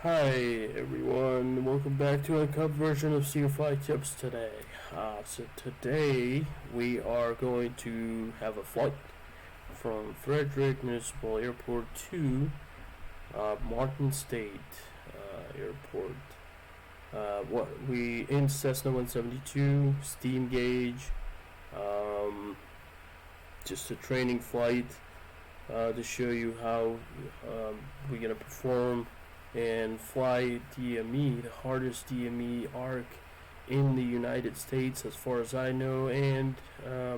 Hi everyone, welcome back to a cup version of CFI Tips today. So today we are going to have a flight from Frederick Municipal Airport to Martin State Airport. What we in Cessna 172 steam gauge, just a training flight to show you how we're gonna perform and fly DME, the hardest DME arc in the United States as far as I know, and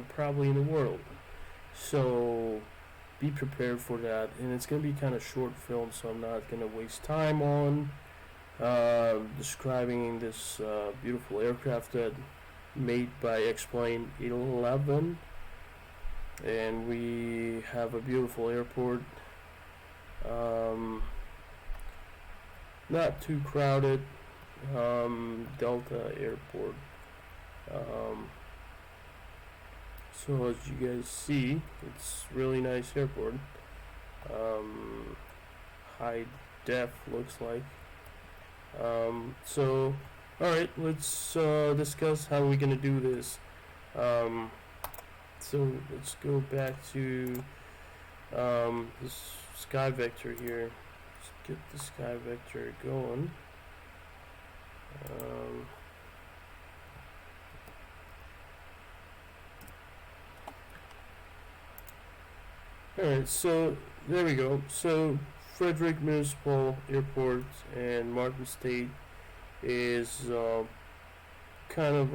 probably in the world. So be prepared for that, and it's going to be kind of short film, so I'm not going to waste time on describing this beautiful aircraft that made by X-Plane 11, and we have a beautiful airport. Not too crowded, Delta Airport. So as you guys see, it's really nice airport. High def looks like. So alright, let's discuss how we're gonna do this. So let's go back to this sky vector here. Get the sky vector going. Alright, so there we go. So Frederick Municipal Airport and Martin State is kind of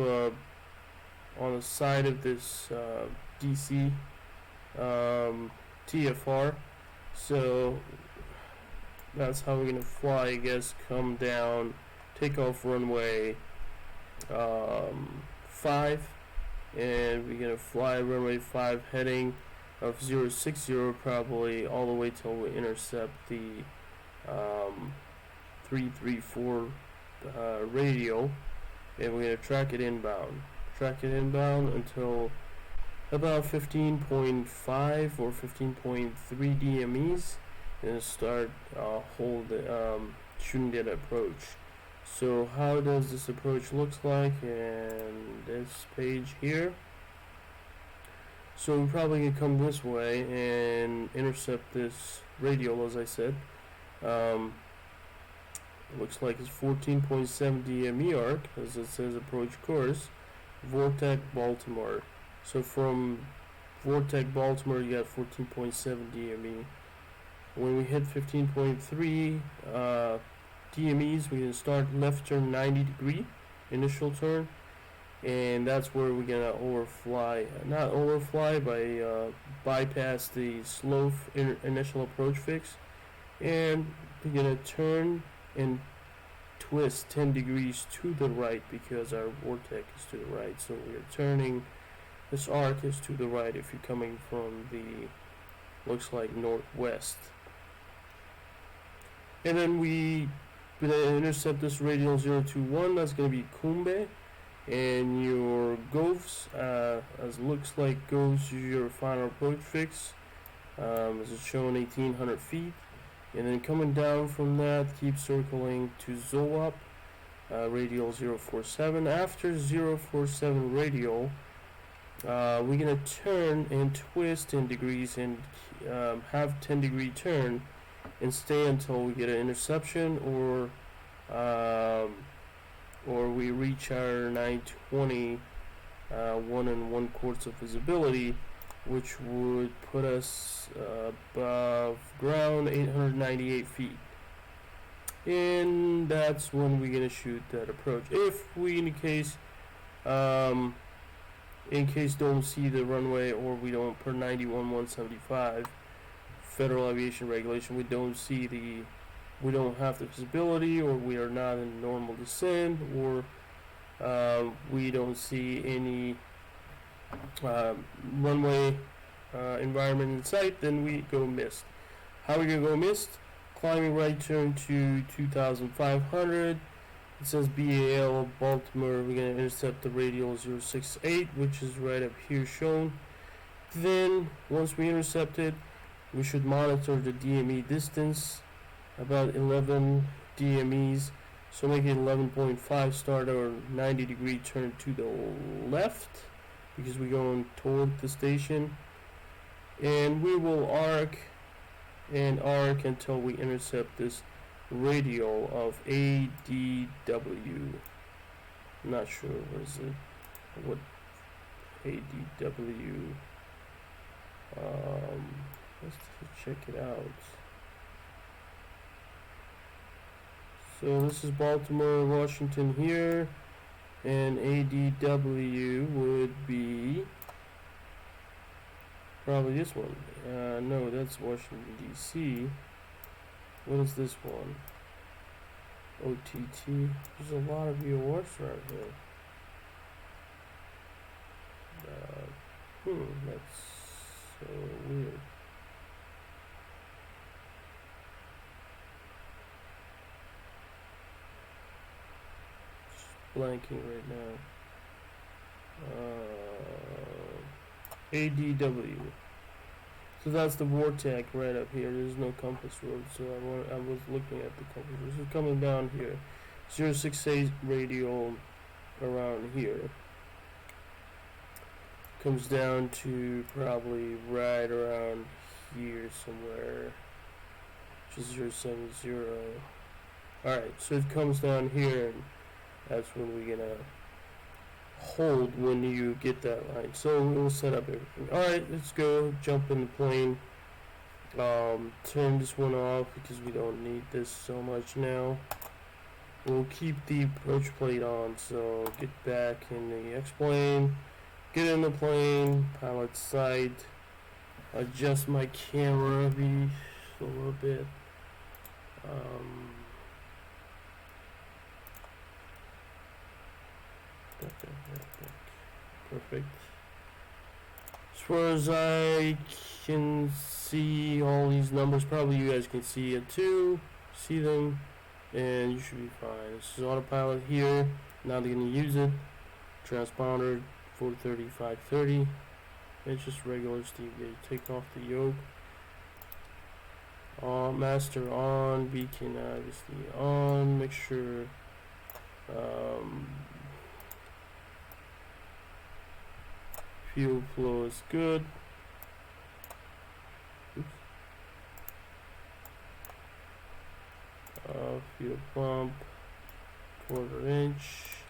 on the side of this DC TFR. So that's how we're gonna fly, I guess. Come down, take off runway 5, and we're gonna fly runway 5 heading of 060 probably all the way till we intercept the 334 radio, and we're gonna track it inbound until about 15.5 or 15.3 DMEs, and start shooting that approach. So how does this approach looks like in this page here? So we're probably gonna come this way and intercept this radial, as I said. Looks like it's 14.7 DME arc, as it says approach course, Vortec Baltimore. So from Vortec Baltimore you got 14.7 DME. When we hit 15.3 DMEs, we can start left turn 90 degree initial turn, and that's where we're gonna bypass the slow initial approach fix, and we're gonna turn and twist 10 degrees to the right because our vortex is to the right. So we're turning, this arc is to the right if you're coming from the, looks like northwest. And then we're gonna intercept this radial 021. That's gonna be Kumbe, and your GOVs, as looks like goes your final approach fix, as it's showing 1800 feet. And then coming down from that, keep circling to ZOAP, radial 047. After 047 radial, we're gonna turn and twist 10 degrees and have 10 degree turn and stay until we get an interception, or we reach our 920 1 1/4 of visibility, which would put us above ground 898 feet. And that's when we're gonna shoot that approach. If we in case don't see the runway, or we don't, per 91-175 Federal Aviation Regulation, we don't have the visibility, or we are not in normal descent, or we don't see any runway environment in sight, then we go missed. How are we gonna go missed? Climbing right turn to 2500. It says BAL Baltimore. We're gonna intercept the radial 068, which is right up here shown. Then once we intercept it, we should monitor the DME distance, about 11 DMEs. So make it 11.5, start our 90-degree turn to the left because we're going toward the station, and we will arc and arc until we intercept this radial of ADW. I'm not sure what ADW. Let's check it out. So this is Baltimore, Washington here, and ADW would be probably this one. No, that's Washington DC. What is this one? OTT. There's a lot of VORs right here. That's so weird. Blanking right now. ADW. So that's the vortex right up here. There's no compass road, so I was looking at the compass. This is coming down here. 068 radial around here. Comes down to probably right around here somewhere. Which is 070. Alright, so it comes down here, and that's when we're gonna hold when you get that line. So we'll set up everything. Alright, let's go jump in the plane. Turn this one off because we don't need this so much now. We'll keep the approach plate on, so get back in the X-plane, get in the plane, pilot sight, adjust my camera a little bit. Perfect. As far as I can see all these numbers, probably you guys can see it too. See them, and you should be fine. This is autopilot here. Now they're gonna use it. Transponder 430, 530. It's just regular Steve gauge. Take off the yoke. Master on. Beacon obviously on. Make sure. Fuel flow is good. Fuel pump, 1/4 inch.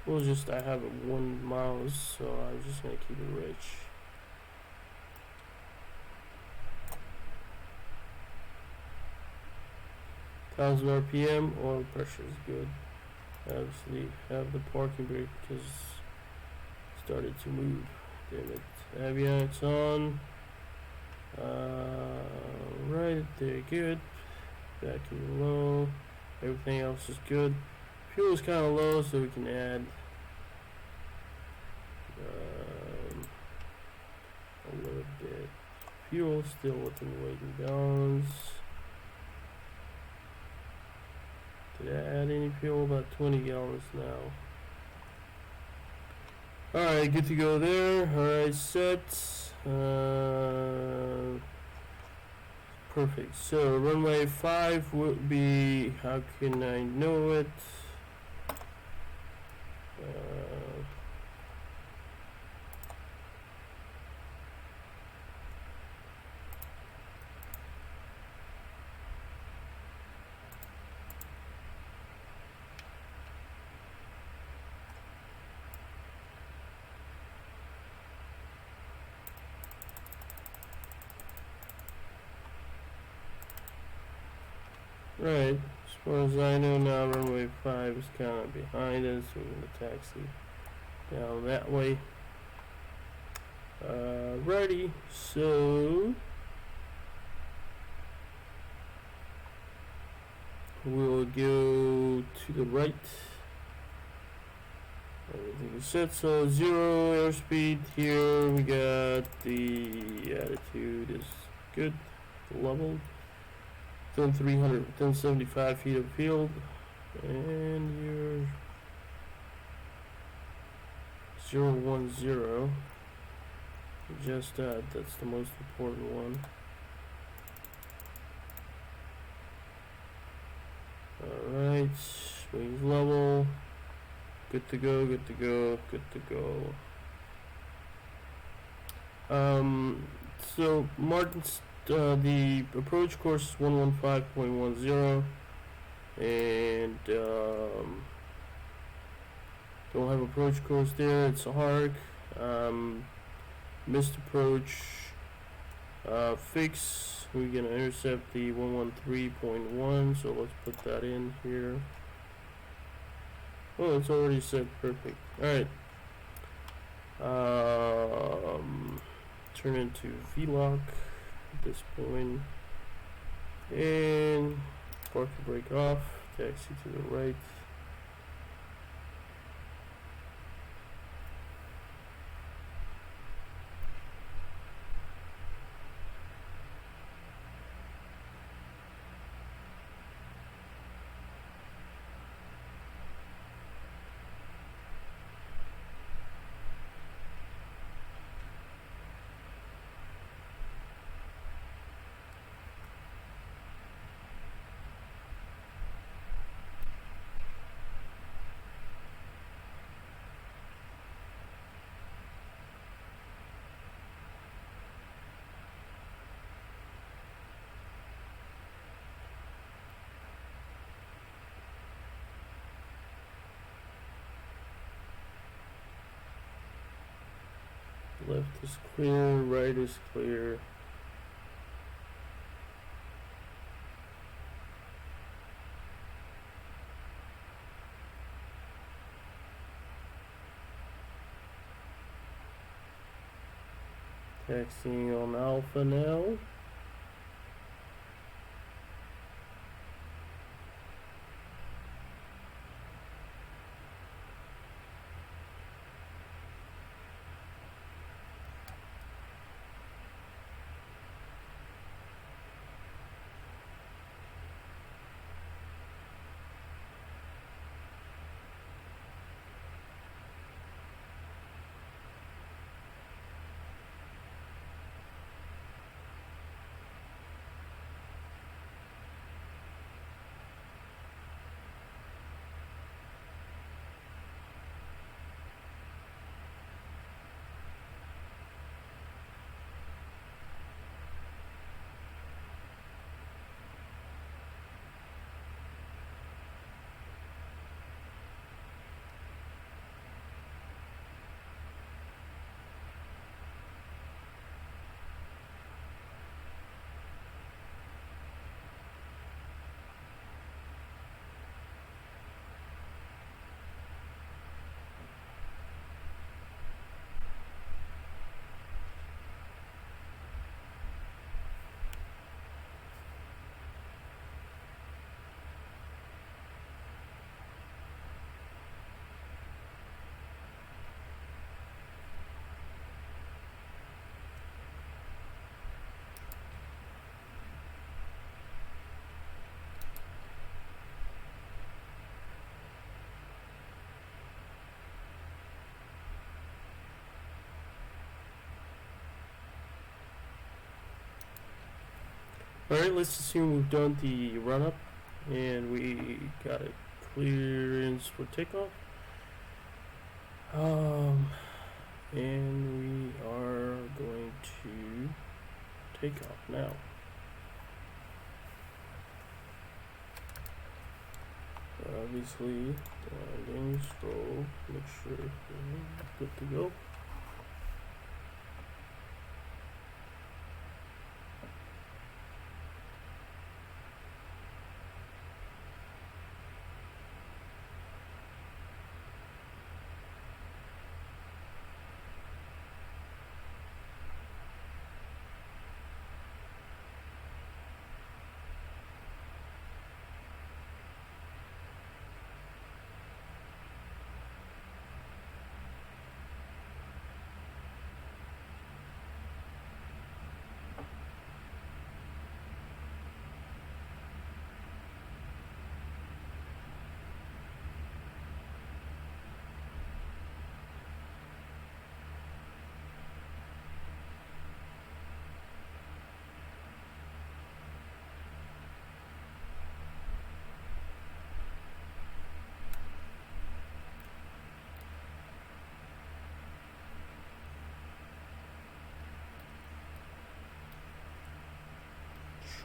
We'll just, I have it 1 miles, so I'm just gonna keep it rich. Thousand RPM, oil pressure is good. Obviously, have the parking brake because started to move. Damn it. Avionics on. Right there, good. Vacuum low. Everything else is good. Fuel is kind of low, so we can add a little bit. Fuel still within weight and balance. Did I add any fuel? About 20 gallons now. Alright, good to go there. Alright, set. Perfect. So runway 5 would be, how can I know it? Right, as far as I know now, runway 5 is kind of behind us. We're going to taxi down that way. Righty, so we'll go to the right. Everything is set, so 0 airspeed here. We got the attitude is good, leveled. Within 300, within 75 feet of field, and you're 010. Adjust that. That's the most important one. Alright, wings level. Good to go, good to go, good to go. So Martin's the approach course is 115.10, and don't have approach course there. It's a hard missed approach fix. We're gonna intercept the 113.1, so let's put that in here. Oh, it's already set. Perfect. Alright. Turn into V-lock at this point. And park the brake off. Taxi to the right. Left is clear, right is clear. Taxiing on Alpha now. Alright, let's assume we've done the run up and we got a clearance for takeoff. And we are going to take off now. Obviously, landing, scroll, make sure we're good to go.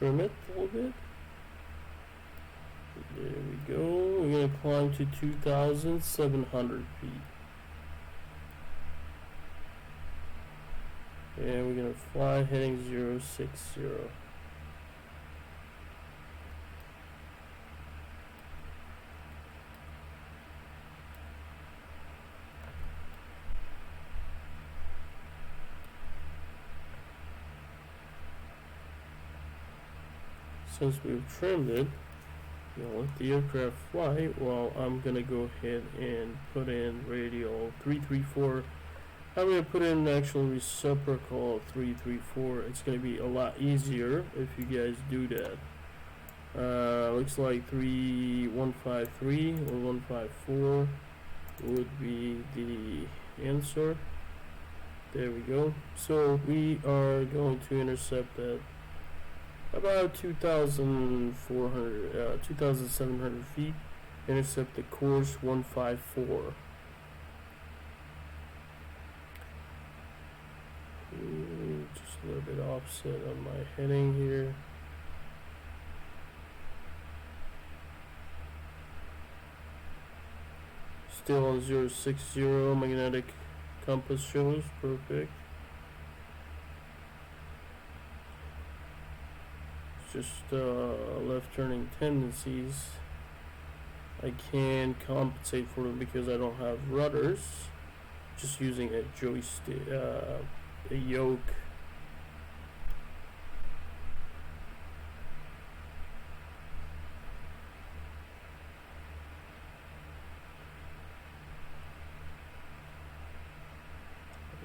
trim it a little bit. There we go. We're going to climb to 2,700 feet. And we're going to fly heading 060. Since we've trimmed it, let the aircraft fly. Well, I'm gonna go ahead and put in radial 334. I'm gonna put in an actual reciprocal 334. It's gonna be a lot easier if you guys do that. Looks like 3153 or 154 would be the answer. There we go. So we are going to intercept at about 2,700 feet. Intercept the course 154. Just a little bit offset on my heading here. Still on 060, magnetic compass shows, perfect. Just left turning tendencies. I can compensate for them because I don't have rudders. Just using a joystick, a yoke.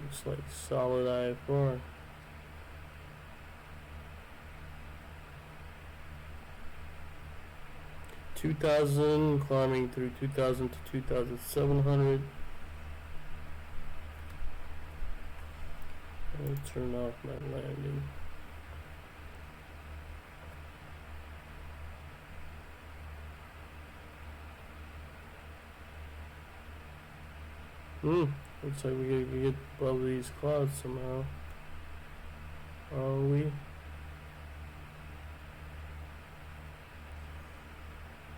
Looks like solid IFR. $2,000, climbing through 2,000 to 2,700. I'll turn off my landing. Looks like we gotta get above these clouds somehow. Are we?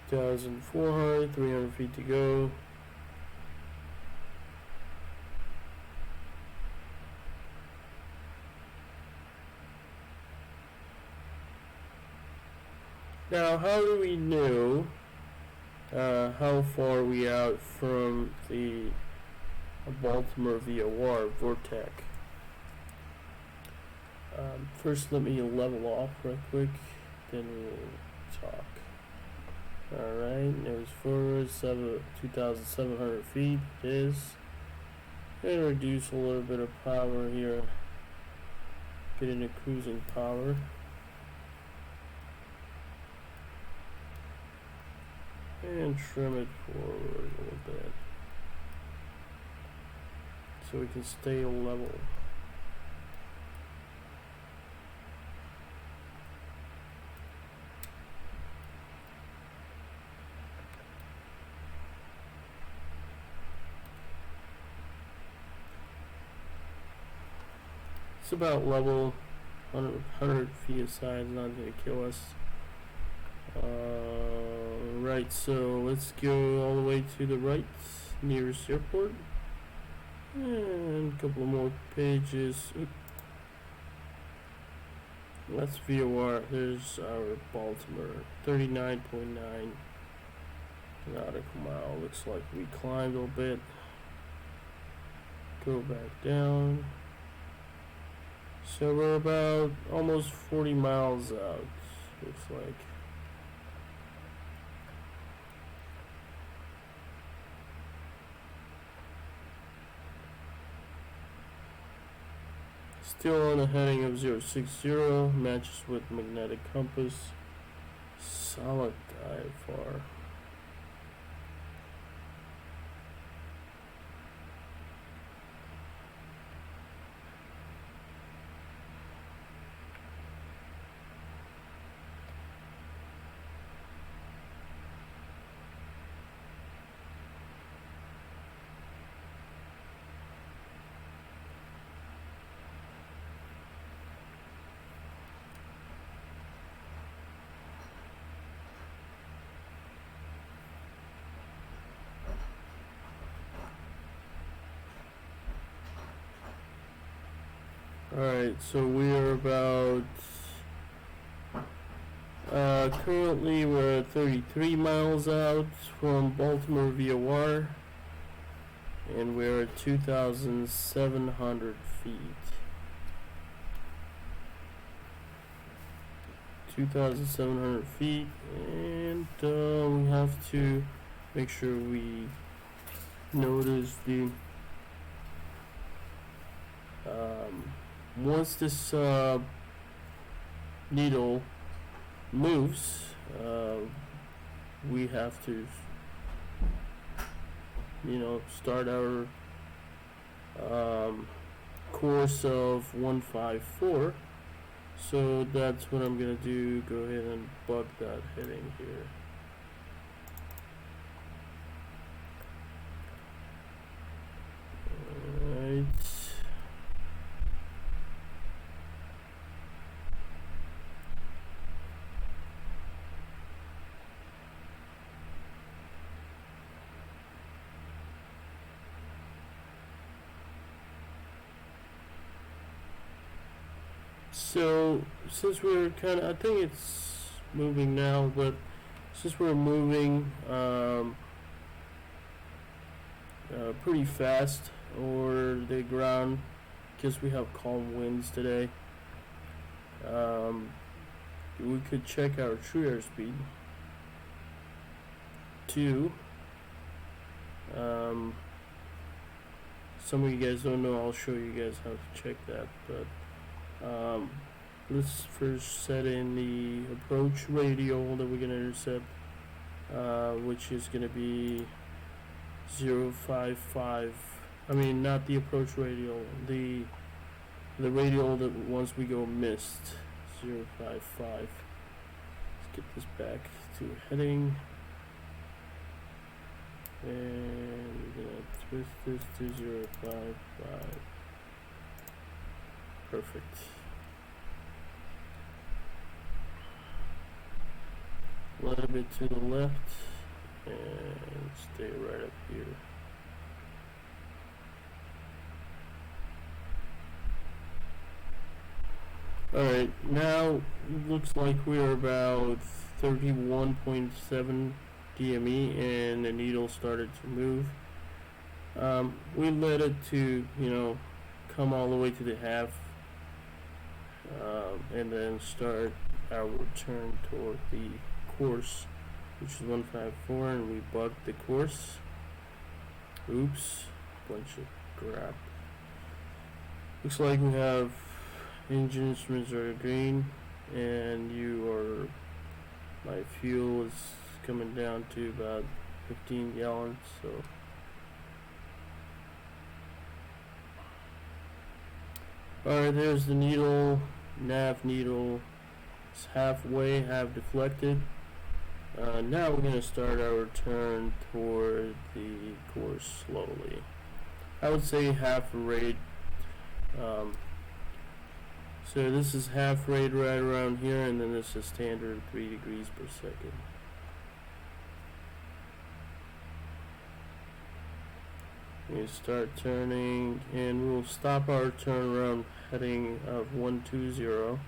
2,400, 300 feet to go. Now, how do we know how far we out from the Baltimore VOR Vortec? First, let me level off real quick, then we'll talk. Alright, it was forward 2,700 feet. It is. And reduce a little bit of power here. Get into cruising power. And trim it forward a little bit. So we can stay level. It's about level 100 feet aside, not going to kill us. Right, so let's go all the way to the right, nearest airport. And a couple more pages. That's VOR. There's our Baltimore. 39.9 nautical mile. Looks like we climbed a little bit. Go back down. So we're about almost 40 miles out, looks like. Still on a heading of 060, matches with magnetic compass. Solid IFR. Alright, so we are about, currently we're at 33 miles out from Baltimore via wire, and we're at 2,700 feet. 2,700 feet, and we have to make sure we notice the once this needle moves, we have to, start our course of 154. So that's what I'm gonna do. Go ahead and bug that heading here. Alright. So since we're I think it's moving now, but since we're moving pretty fast over the ground, because we have calm winds today, we could check our true airspeed too. Some of you guys don't know, I'll show you guys how to check that, but let's first set in the approach radial that we're going to intercept, which is going to be 055. I mean, not the approach radial, the radial that once we go missed, 055. Let's get this back to heading, and we're going to twist this to 055. Perfect. A little bit to the left and stay right up here. Alright, now it looks like we're about 31.7 DME and the needle started to move. We let it to, come all the way to the half, and then start our return toward the course, which is 154, and we bugged the course. Oops, bunch of crap. Looks like we have engine instruments are green, and my fuel is coming down to about 15 gallons, so alright, there's the needle, nav needle. It's halfway, half deflected. Now we're going to start our turn toward the course slowly. I would say half rate. So this is half rate right around here, and then this is standard 3 degrees per second. We start turning, and we'll stop our turn around heading of 120,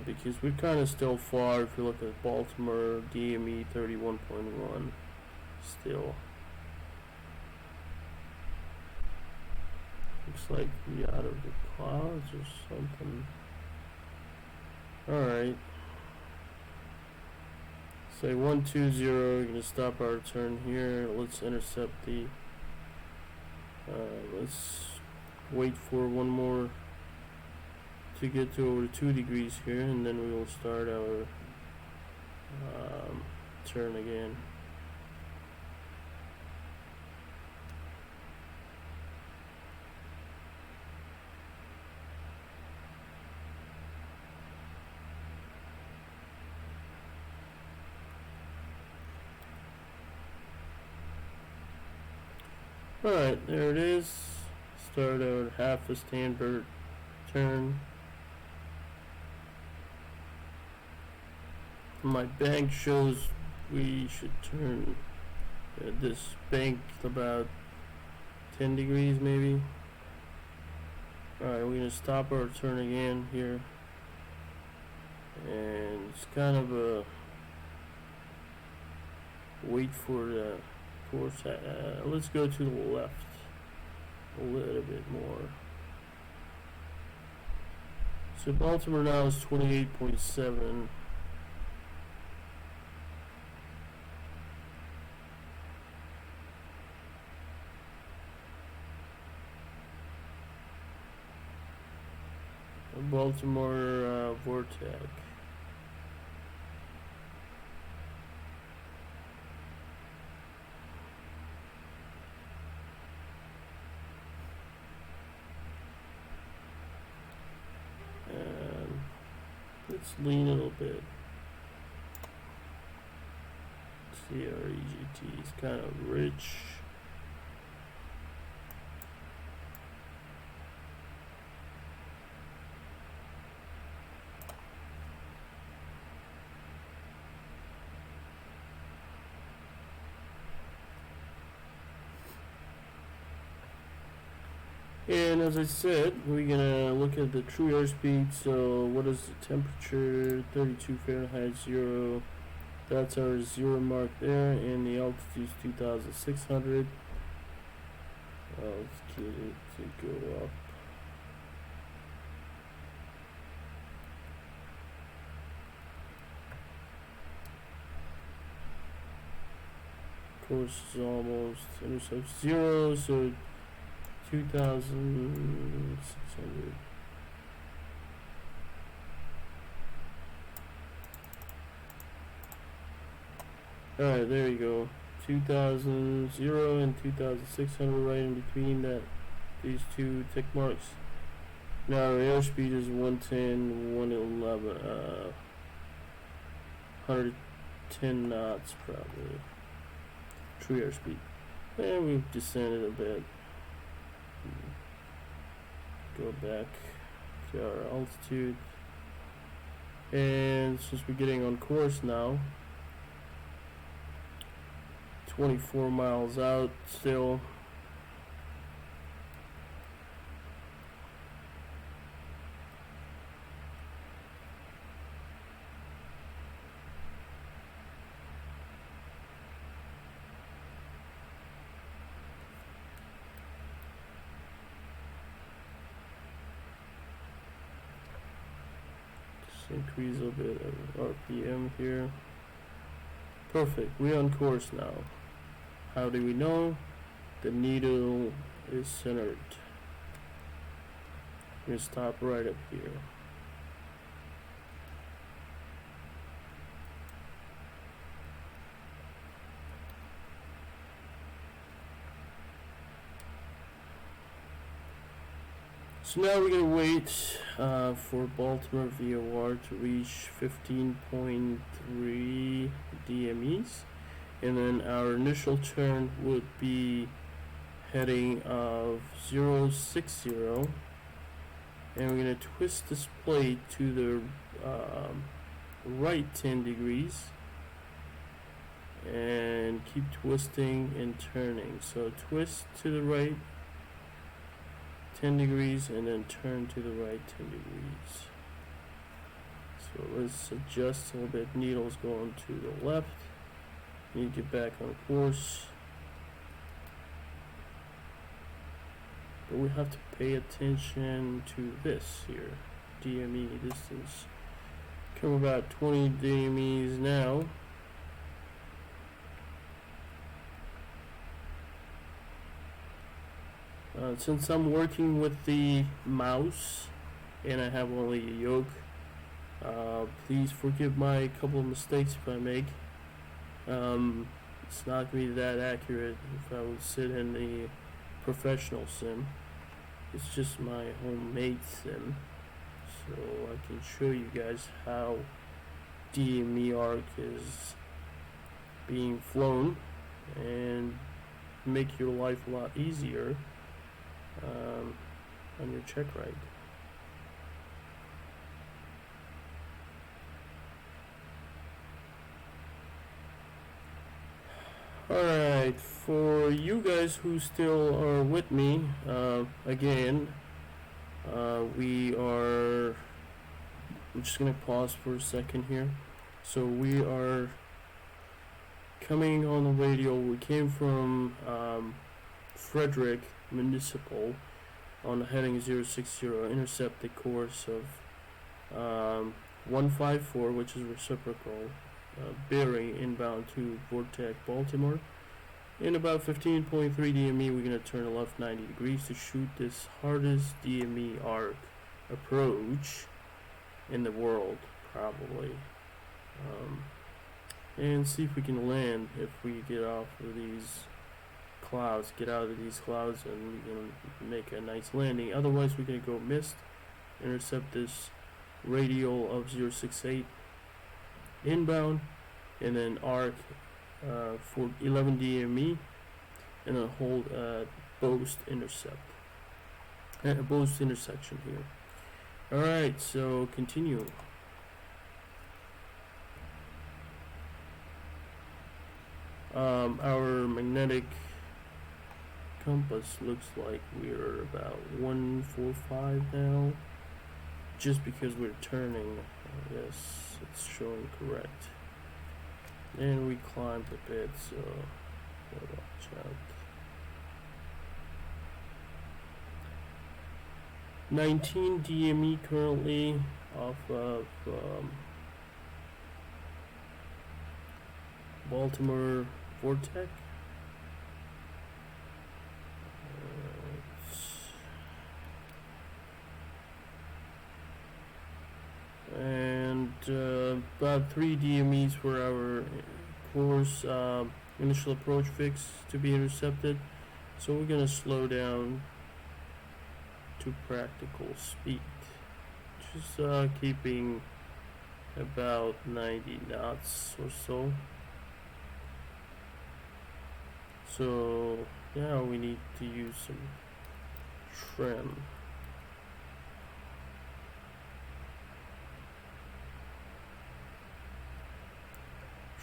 because we're kind of still far. If you look at Baltimore DME 31.1, still looks like we out of the clouds or something. Alright, say 120. We're gonna stop our turn here. Let's intercept the let's wait for one more to get to over 2 degrees here, and then we will start our turn again. Alright, there it is. Start out half a standard turn. My bank shows we should turn this bank about 10 degrees maybe. Alright, we're gonna stop our turn again here. And it's kind of a wait for the course. Let's go to the left a little bit more. So Baltimore now is 28.7. Baltimore Vortex. Let's lean a little bit. See our EGT is kind of rich. And as I said, we're gonna look at the true airspeed. So what is the temperature? 32 Fahrenheit, 0. That's our 0 mark there, and the altitude is 2,600. Let's get it to go up. Of course, it's almost intercept 0, so 2,600. Alright, there you go. 2,000 and 2,600 right in between that, these two tick marks. Now our airspeed is 110, 111, 110 knots probably. True airspeed. And we've descended a bit. Go back to our altitude. And since we're getting on course now, 24 miles out still. Just increase a bit of RPM here. Perfect, we're on course now. How do we know? The needle is centered. We're gonna stop right up here. So now we're gonna wait for Baltimore VOR to reach 15.3 DMEs. And then our initial turn would be heading of 060, and we're going to twist this plate to the right 10 degrees and keep twisting and turning. So twist to the right 10 degrees and then turn to the right 10 degrees. So let's adjust a little bit. Needle's going to the left. Need to get back on course, but we have to pay attention to this here. DME distance. Come about 20 DMEs now. Since I'm working with the mouse and I have only a yoke, please forgive my couple of mistakes if I make. It's not going to be that accurate if I would sit in the professional sim. It's just my homemade sim, so I can show you guys how DME arc is being flown and make your life a lot easier on your check ride. Alright, for you guys who still are with me, again, We're just gonna pause for a second here. So we are coming on the radio. We came from Frederick Municipal on the heading 060, intercept the course of 154, which is reciprocal, bearing inbound to Vortex, Baltimore. In about 15.3 DME, we're going to turn left 90 degrees to shoot this hardest DME arc approach in the world, probably. And see if we can land if we get off of these clouds, get out of these clouds, and we can make a nice landing. Otherwise, we're going to go mist, intercept this radial of 068 inbound, and then arc for 11 DME, and then hold Boost intercept, Boost intersection here. Alright, so continue. Our magnetic compass looks like we're about 145 now, just because we're turning. Yes, it's showing correct. And we climbed a bit, so watch out. 19 DME currently off of Baltimore Vortex. And about 3 DMEs for our course initial approach fix to be intercepted. So we're gonna slow down to practical speed, just keeping about 90 knots or so. So now we need to use some trim.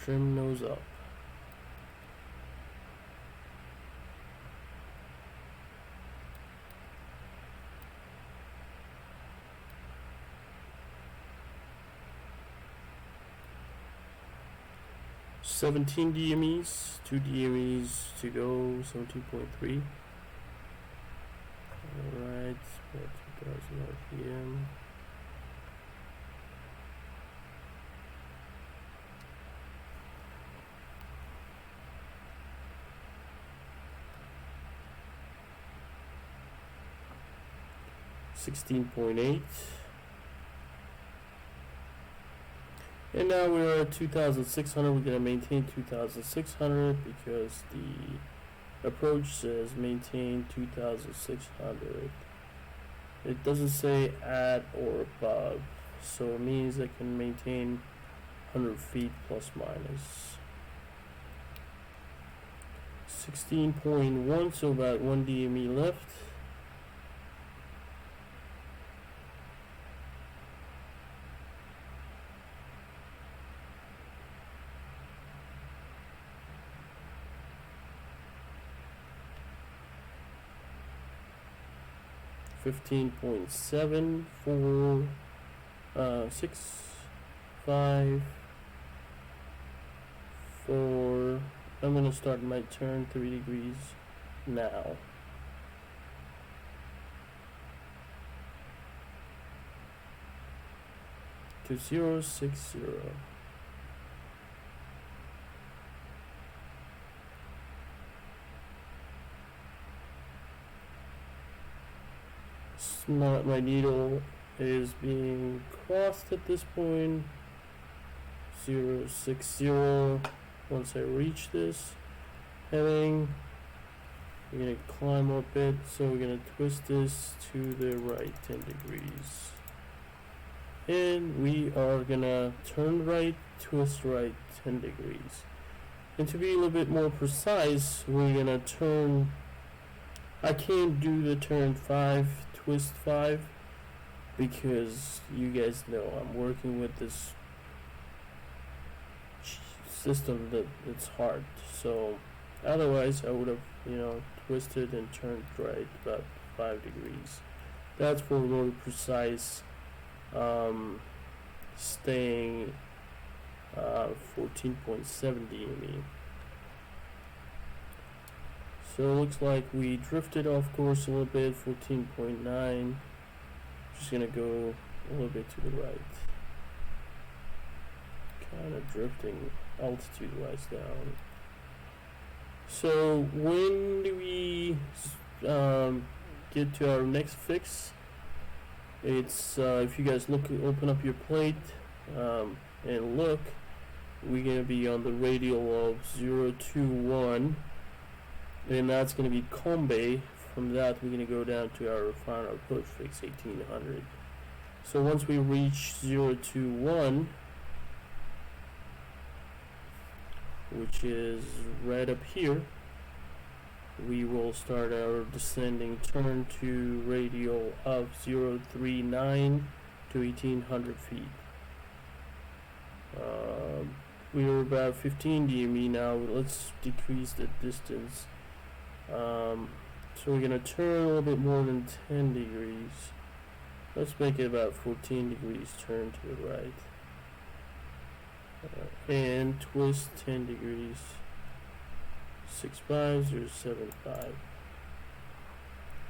Trim nose up. $17 DMEs, 2 DMEs to go, 17.3. Alright, about 2000 RPM. $16.8. And now we're at 2,600. We're going to maintain 2,600 because the approach says maintain 2,600. It doesn't say at or above, so it means I can maintain 100 feet plus minus. 16.1, so about 1 DME left. $15.7, 4, 6, 5, 4. I'm gonna start my turn 3 degrees now. To 060. My needle is being crossed at this point. 060. Once I reach this heading, we're gonna climb up it, so we're gonna twist this to the right 10 degrees. And we are gonna turn right, twist right 10 degrees. And to be a little bit more precise, we're gonna turn, I can't do the turn 5, twist 5, because you guys know I'm working with this system that it's hard. So otherwise I would have, twisted and turned right about 5 degrees. That's for more precise staying 14.7 DME. So it looks like we drifted off course a little bit, 14.9. Just gonna go a little bit to the right. Kind of drifting altitude wise down. So when do we get to our next fix? It's if you guys open up your plate and look, we're gonna be on the radial of 021, and that's gonna be Kombe. From that, we're gonna go down to our final approach fix 1800. So once we reach 021, which is right up here, we will start our descending turn to radial of 039 to 1800 feet. We're about 15 DME now. Let's decrease the distance. So we're gonna turn a little bit more than 10 degrees. Let's make it about 14 degrees turn to the right. And twist 10 degrees. 65075.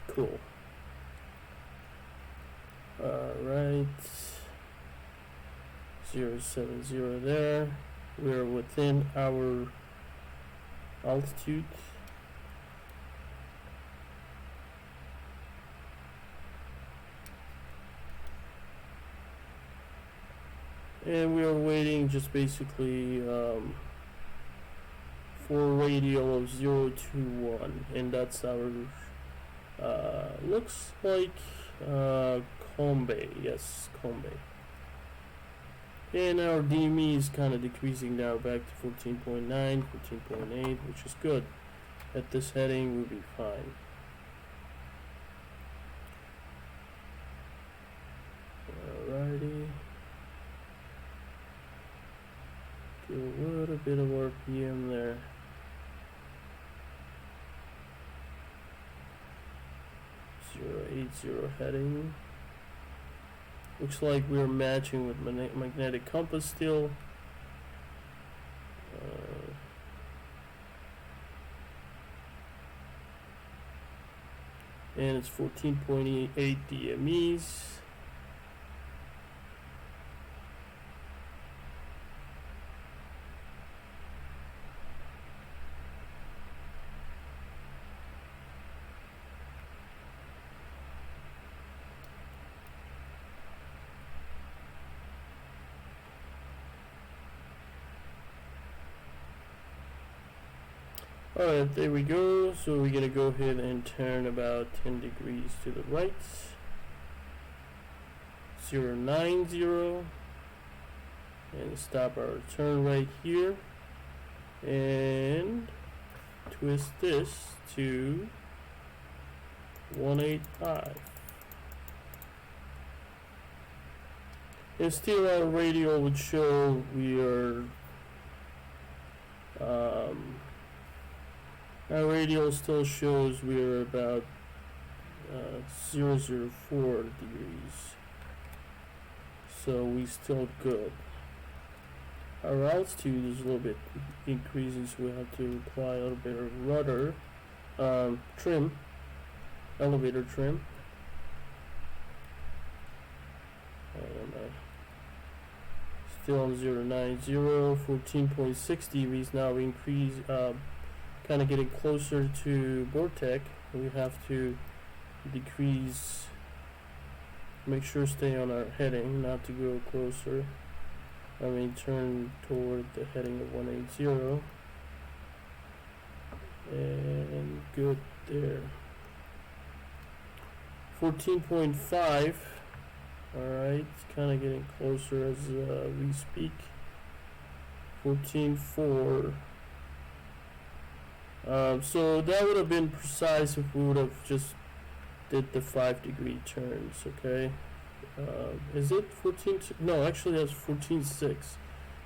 Cool. Alright. 070 there. We're within our altitude. And we are waiting just basically for a radial of 021, and that's our looks like Kombe. Yes, Kombe. And our DME is kind of decreasing now back to 14.9, 14.8, which is good. At this heading, we'll be fine. Alrighty. Do a little bit of RPM there. .080 heading. Looks like we're matching with magnetic compass still. And it's 14.8 DMEs. Alright, there we go. So we're gonna go ahead and turn about 10 degrees to the right. 090, and stop our turn right here, and twist this to 185. And still our radial would show we are our radial still shows we're about 004 degrees, so we still good. Our altitude is a little bit increasing, so we have to apply a little bit of rudder trim, elevator trim. Still on 090, 14.6 dBs. Now we increase, kind of getting closer to Vortec. We have to decrease, make sure stay on our heading, not to go closer. I mean, turn toward the heading of 180, and good there. 14.5. Alright, it's kind of getting closer as we speak. 14.4. So that would have been precise if we would have just did the 5-degree turns, okay? Is it 14? No, actually that's 14.6.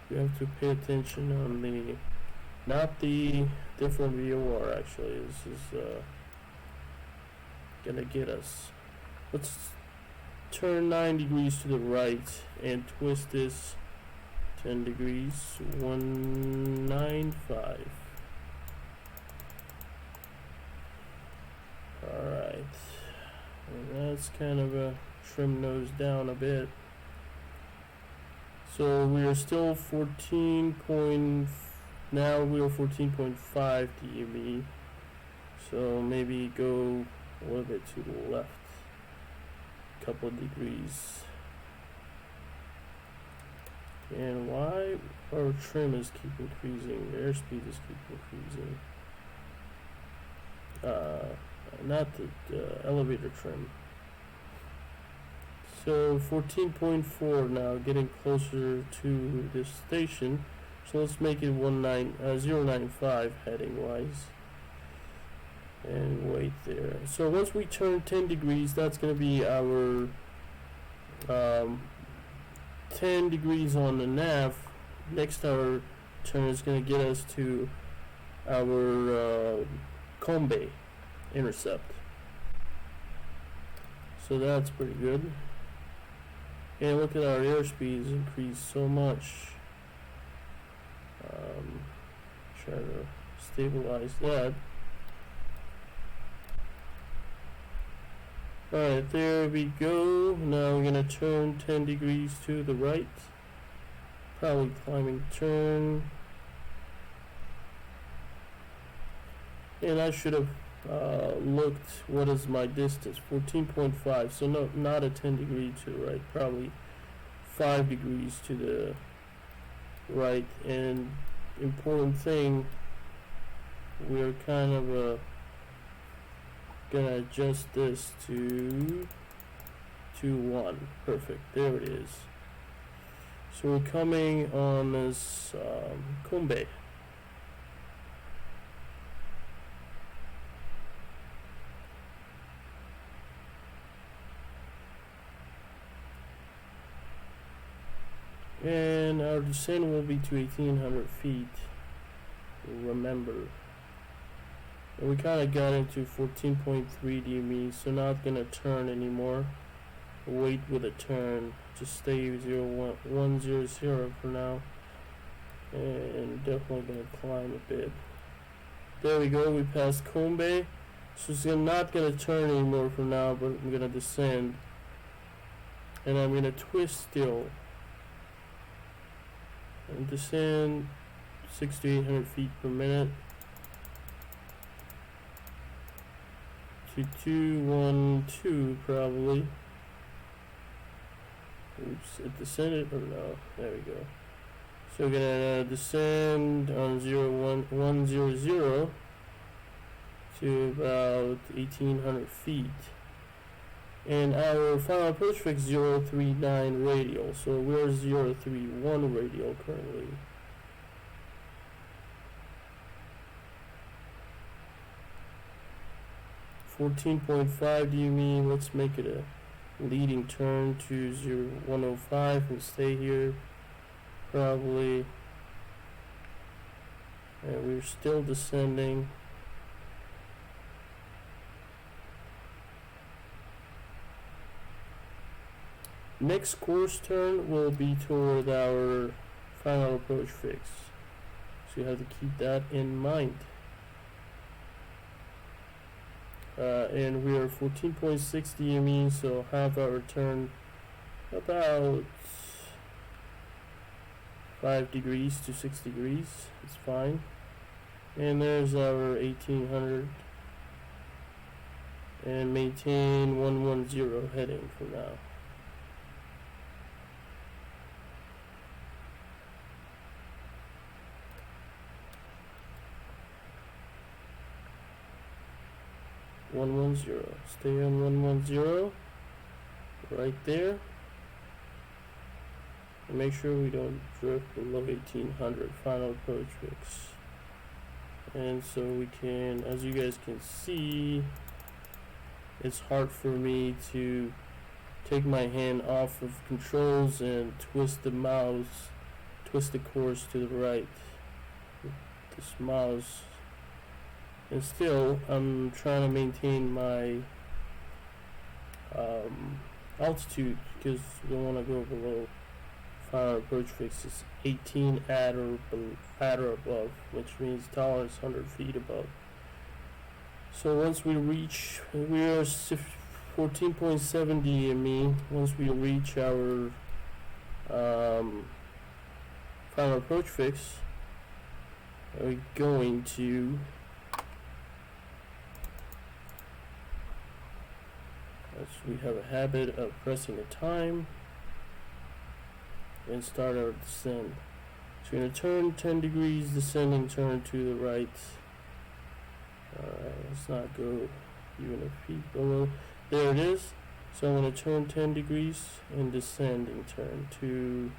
You have to pay attention on the, not the different VOR actually. This is gonna get us. let's turn 9 degrees to the right and twist this 10 degrees. 195. Alright, and that's kind of a trim nose down a bit. So we are still 14. Now we are 14.5 DME. So maybe go a little bit to the left, a couple of degrees. And why our trim is keep increasing? The airspeed is keep increasing. Not the elevator trim. So 14.4 now, getting closer to this station. So let's make it 095 heading wise. And wait there. So once we turn 10 degrees, that's going to be our 10 degrees on the nav. Next our turn is going to get us to our Kombe intercept. So that's pretty good. And look at our airspeeds increased so much. Try to stabilize that. Alright, there we go. Now we're going to turn 10 degrees to the right. Probably climbing turn. And I should have looked what is my distance. 14.5. So no, not a 10 degree to the right. Probably 5 degrees to the right. And important thing, we're kind of gonna adjust this to 1. Perfect. There it is. So we're coming on this Kombe. And our descent will be to 1800 feet. Remember. And we kind of got into 14.3 DME, so not gonna turn anymore. Wait with a turn. Just stay 100 for now. And definitely gonna climb a bit. There we go, we passed Kombe. So it's not gonna turn anymore for now, but I'm gonna descend. And I'm gonna twist still. And descend 600 to 800 feet per minute. To 212 probably. Oops, it descended or no? There we go. So we're gonna descend on 100 to about 1800 feet. And our final approach fix 039 radial. So we're 031 radial currently. $14.5 DME. Let's make it a leading turn to 105 and stay here probably. And we're still descending. Next course turn will be toward our final approach fix. So you have to keep that in mind. And we are 14.6 DME, so half our turn about 5 degrees to 6 degrees. It's fine. And there's our 1800. And maintain 110 heading for now. Stay on 110 right there, and make sure we don't drift below 1800 final approach fix. And so we can, as you guys can see, it's hard for me to take my hand off of controls and twist the mouse, twist the course to the right with this mouse. And still, I'm trying to maintain my altitude, because we don't want to go below final approach fix is 18 at or above, which means tolerance 100 feet above. So once we reach, we are 14.7 DME. Once we reach our final approach fix, we're going to we have a habit of pressing the time and start our descent. So we're going to turn 10 degrees, descending, turn to the right. Let's not go even a feet below. There it is. So I'm going to turn 10 degrees and descending, turn to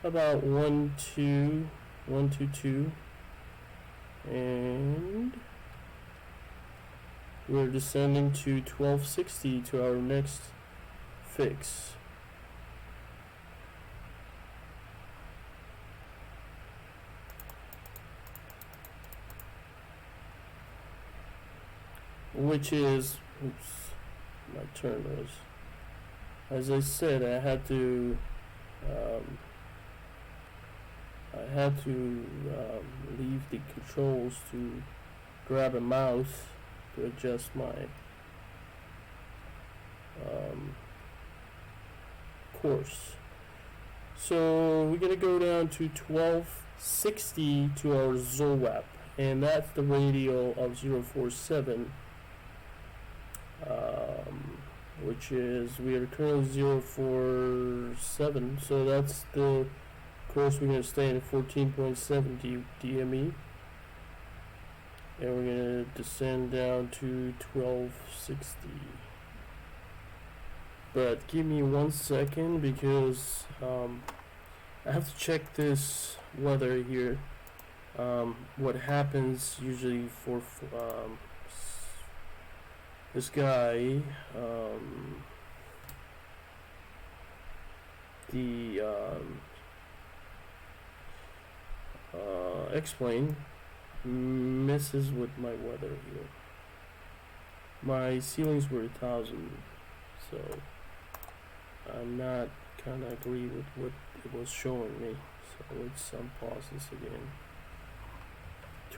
about 1, 2, 1, 2, 2. And we're descending to 1260 to our next fix. Which is, oops, my turn was, as I said, I had to leave the controls to grab a mouse to adjust my course. So we're gonna go down to 1260 to our ZOAP, and that's the radial of 047, which is, we are currently 047, so that's the course we're going to stay in at 14.7 DME, and we're going to descend down to 1260. But give me 1 second, because I have to check this weather here. What happens usually for this guy, the X-Plane messes with my weather here. My ceilings were 1,000, so I'm not kind of agree with what it was showing me. So let's unpause this again.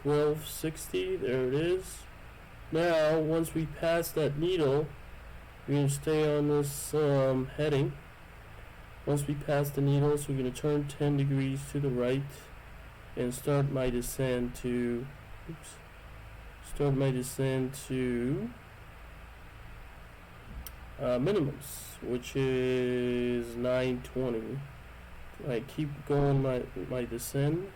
1260, there it is. Now, once we pass that needle, we're going to stay on this heading. Once we pass the needle, so we're going to turn 10 degrees to the right and start my descent to, minimums, which is 920. I keep going my descent.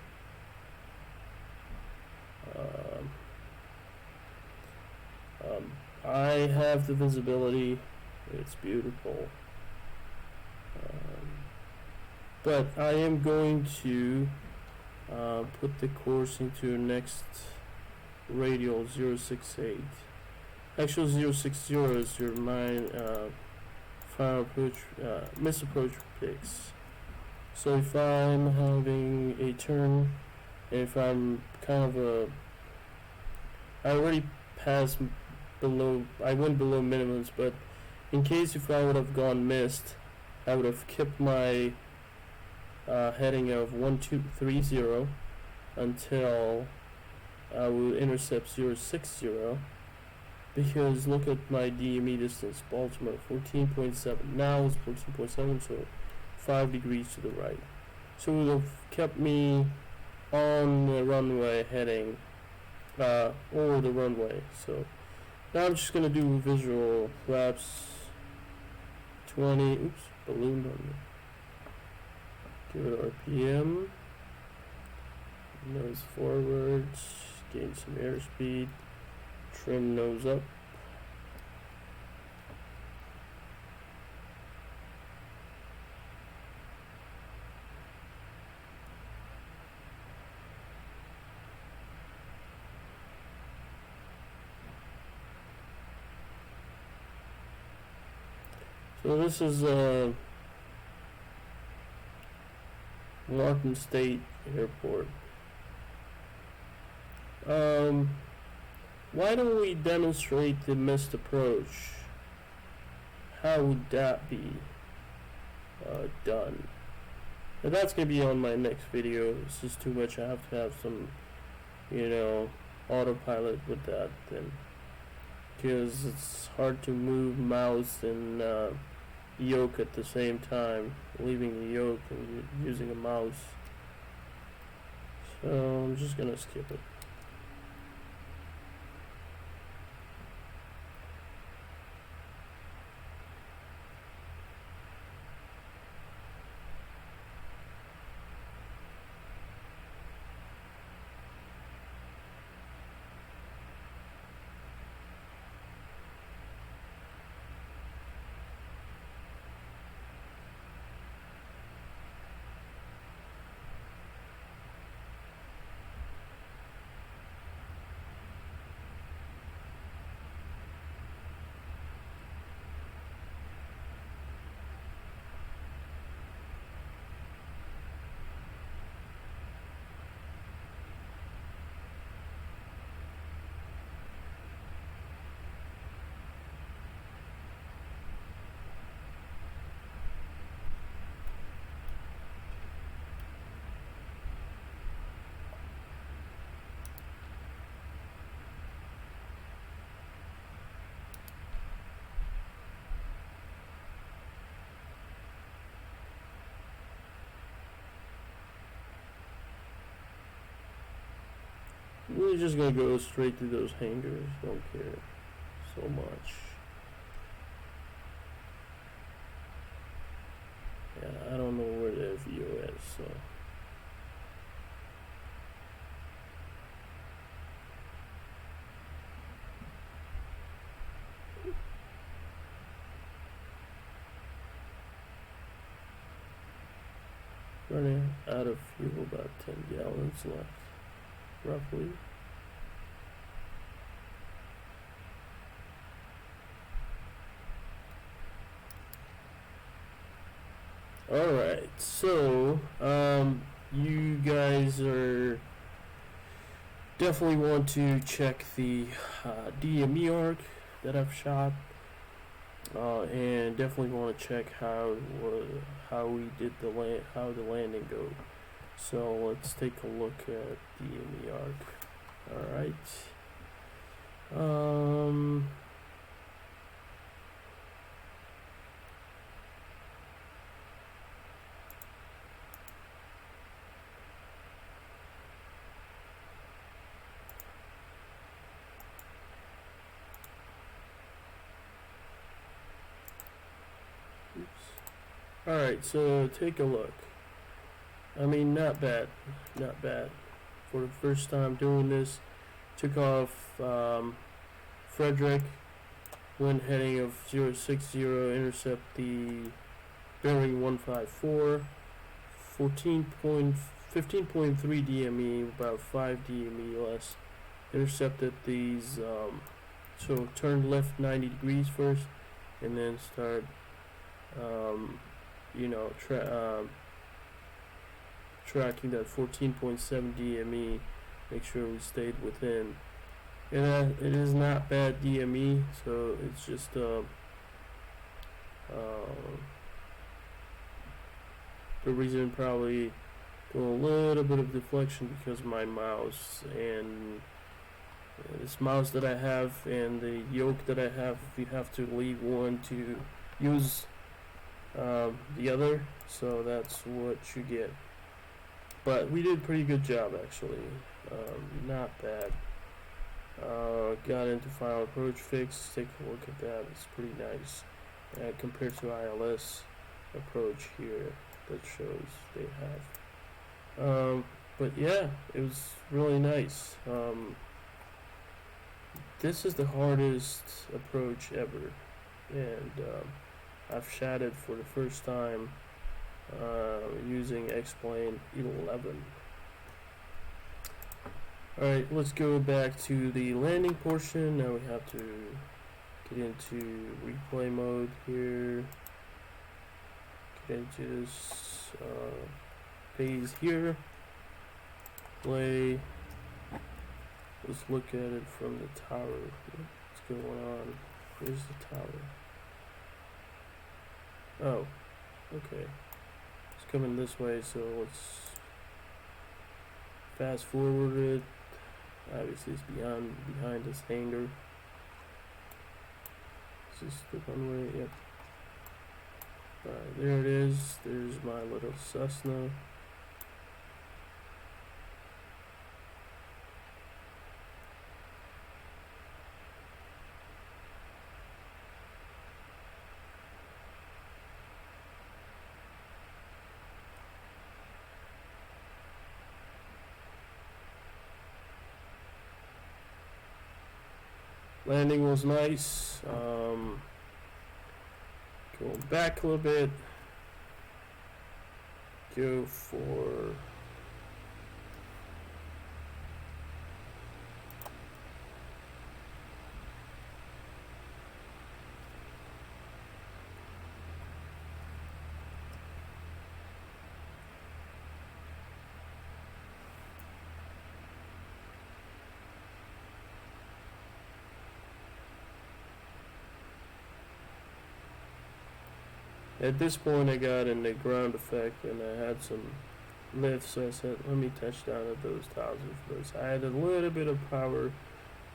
I have the visibility, it's beautiful, but I am going to put the course into next radial 068. Actually 060 is your final approach, misapproach picks. So if I'm having a turn, if I'm kind of I already passed below, I went below minimums, but in case if I would have gone missed, I would have kept my heading of 1230 until I will intercept 060, because look at my DME distance, Baltimore 14.7, now it's 14.7, so 5 degrees to the right. So it would have kept me on the runway heading, over the runway. So now I'm just gonna do visual flaps 20, oops, ballooned on me. Give it RPM, nose forwards, gain some airspeed, trim nose up. So this is Washington State Airport. Why don't we demonstrate the missed approach? how would that be done? And that's gonna be on my next video. It's just too much. I have to have some, you know, autopilot with that then, because it's hard to move mouse and yoke at the same time, leaving the yoke and using a mouse. So I'm just gonna skip it. We're just gonna go straight to those hangers. Don't care so much. Yeah, I don't know where the VO is, so. Running out of fuel, about 10 gallons left, roughly. Alright, so you guys are definitely want to check the DME arc that I've shot, and definitely want to check how we did how the landing go. So let's take a look at DME arc. Alright. Alright, so take a look. I mean, not bad. Not bad. For the first time doing this, took off Frederick, wind heading of 060, intercept the bearing 154, 15.3 DME, about 5 DME less. Intercepted these, so turn left 90 degrees first, and then start you know, tracking that 14.7 DME, make sure we stayed within. And it is not bad DME, so it's just the reason probably doing a little bit of deflection because of my mouse and this mouse that I have and the yoke that I have. You have to leave one to use the other, so that's what you get. But we did a pretty good job actually, not bad. Got into final approach fix, take a look at that, it's pretty nice compared to ILS approach here that shows they have. But yeah, it was really nice. This is the hardest approach ever, and I've shot it for the first time using X-Plane 11. Alright, let's go back to the landing portion. Now we have to get into replay mode here. Get into this phase here. Play. Let's look at it from the tower. What's going on? Where's the tower? Oh, okay. It's coming this way, so let's fast forward it. Obviously, it's behind this hangar. Is this the runway? Yep. Alright, there it is. There's my little Cessna. Landing was nice. Go back a little bit. Go for at this point I got in the ground effect and I had some lift, so I said let me touch down at those 1,000 first. I had a little bit of power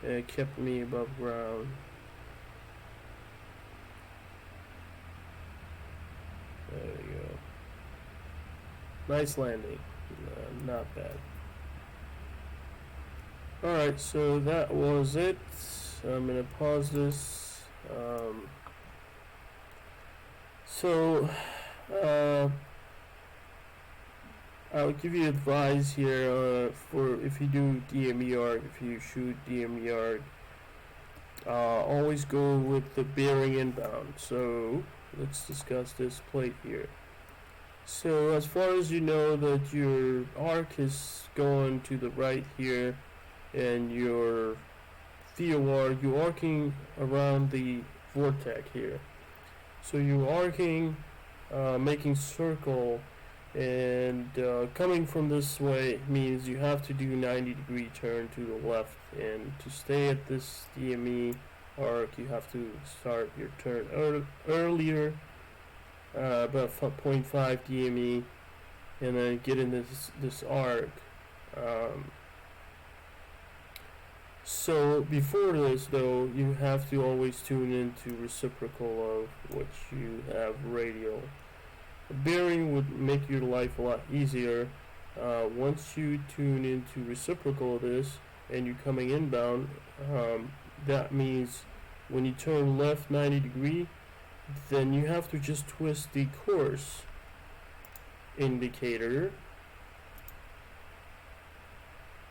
and it kept me above ground. There we go. Nice landing. Not bad. Alright, so that was it. I'm gonna pause this. I'll give you advice here for if you do DME arc, if you shoot DME arc, always go with the bearing inbound. So let's discuss this plate here. So as far as you know that your arc is going to the right here and your VOR, you're arcing around the vortex here. So you're arcing, making circle, and coming from this way means you have to do 90-degree turn to the left, and to stay at this DME arc you have to start your turn earlier, about 0.5 DME, and then get in this arc. So before this though, you have to always tune into reciprocal of what you have radial. A bearing would make your life a lot easier. Once you tune into reciprocal of this and you're coming inbound, that means when you turn left 90 degree, then you have to just twist the course indicator,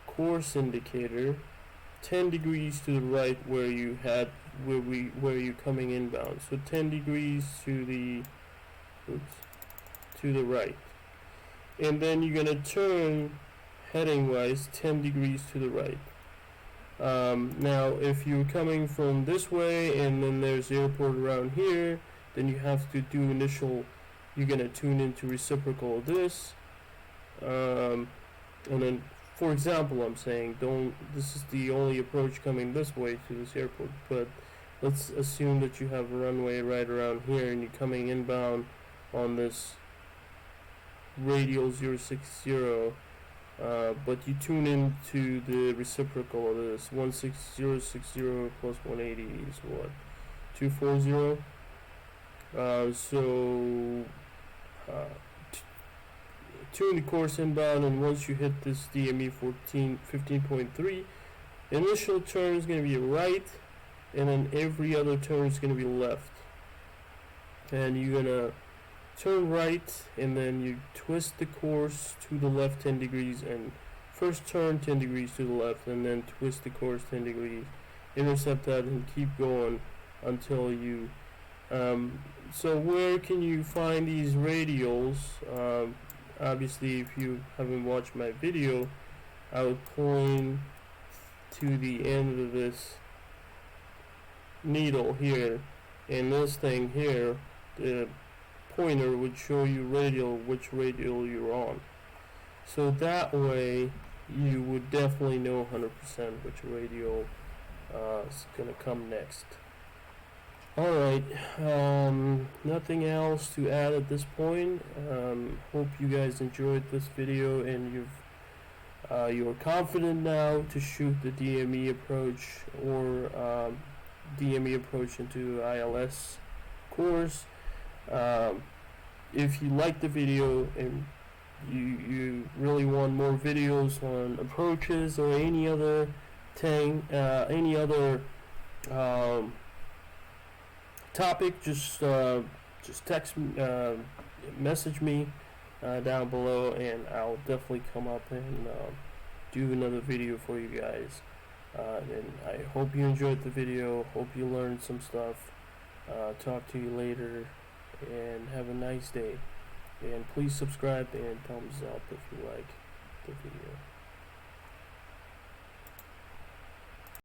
course indicator 10 degrees to the right where you had where you're coming inbound. So 10 degrees to the right, and then you're gonna turn heading wise 10 degrees to the right. Now if you're coming from this way and then there's airport around here, then you have to do initial, you're gonna tune into reciprocal of this, and then for example, I'm saying this is the only approach coming this way to this airport, but let's assume that you have a runway right around here and you're coming inbound on this radial 060, but you tune into the reciprocal of this 16060 plus 180 is what, 240. Tune the course inbound, and once you hit this DME 15.3, initial turn is going to be right, and then every other turn is going to be left. And you're going to turn right, and then you twist the course to the left 10 degrees, and first turn 10 degrees to the left, and then twist the course 10 degrees, intercept that, and keep going until you... so where can you find these radials? Obviously, if you haven't watched my video, I would point to the end of this needle here, and this thing here, the pointer would show you which radial you're on. So that way, you would definitely know 100% which radial is going to come next. Alright, nothing else to add at this point. Hope you guys enjoyed this video and you're confident now to shoot the DME approach or DME approach into ILS course. If you like the video and you really want more videos on approaches or any other topic, just text message me down below, and I'll definitely come up and do another video for you guys. And I hope you enjoyed the video. Hope you learned some stuff. Talk to you later, and have a nice day. And please subscribe and thumbs up if you like the video.